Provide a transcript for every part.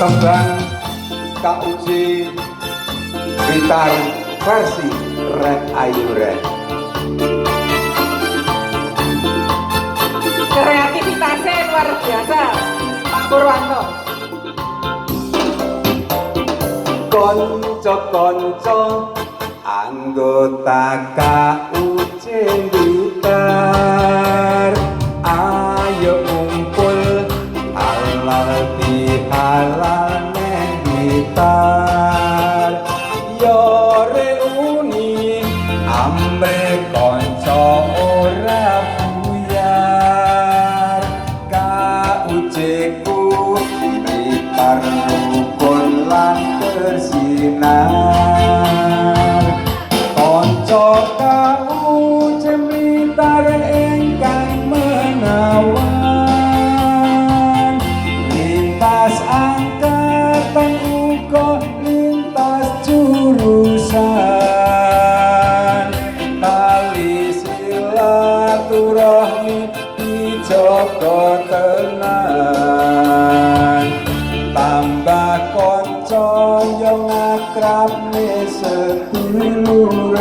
tembang KUJ Blitar versi Red Ayu Red. Kreativitasnya luar biasa Pak Purwanto. Konco-konco anggota KUJ Blitar, ayo kumpul halal bihalal neng Blitar. Yo reuni ambe konco ora buyar, KUJ ku Blitar rukun lan bersinar. Konco KUJ Blitar ingkang menawan, lintas angkatan uga lintas jurusan, tali silaturahmi dijaga tenan, tambah konco yang akrab seduluran.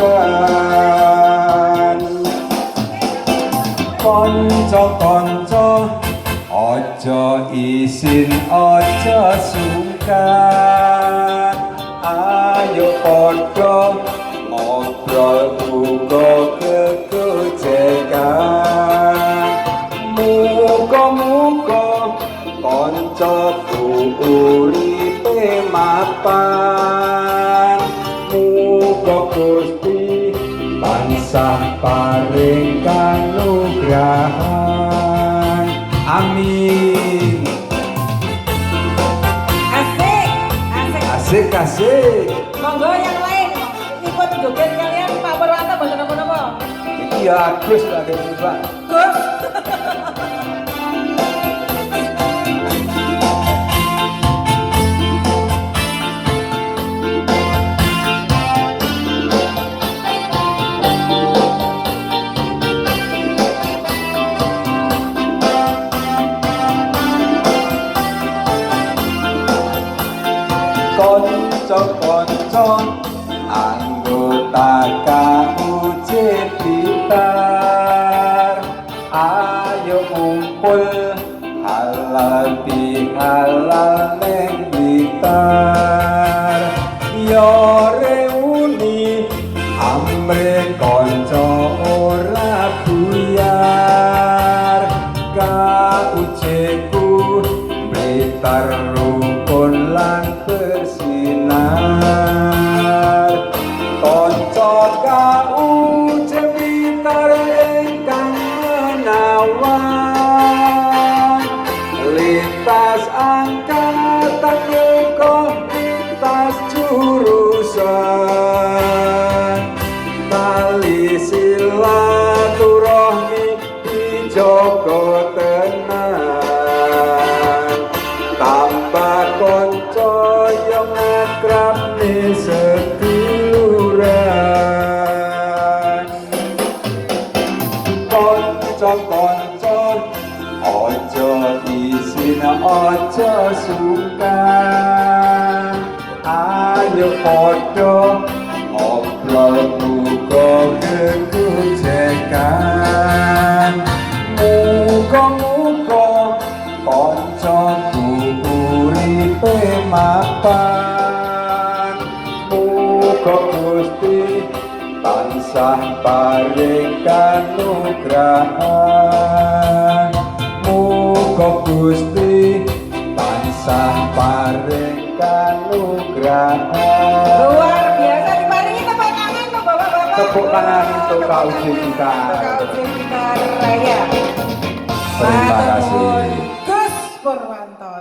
Konco-konco ojo isin ojo sungkan, ayo podo ngobrol uga kegojekan. Muga-muga koncoku uripe mapan, muga Gusti tansah paring kanugrahan. Amin. Asik. Asik. Monggo yang lain ikut joget kalian Pak Purwanto boten napa-napa. Iya, Agus lagi Pak. Gus. Konco-konco anggota KUJ Blitar, ayo kumpul halal bihalal neng Blitar. Yo reuni amre konco ora buyar, KUJ ku Blitar rukun lan bersinar. Konco KUJ Blitar ingkang menawan, lintas angkatan uga lintas jurusan, tali silaturahmi dijaga tenan, tambah konco yang akrab seduluran. Konco-konco ojo isin ojo sungkan, ayo podo ngobrol uga kegojekan. Muga-muga koncoku uripe mapan, muga Gusti tansah paring kanugrahan, muga Gusti tansah paring kanugrahan. Luar biasa diparingi tepuk tangan kok Bapak-bapak. Tepuk tangan untuk KUJ kita. KUJ Blitar Raya. Terima kasih. Gus Purwanto.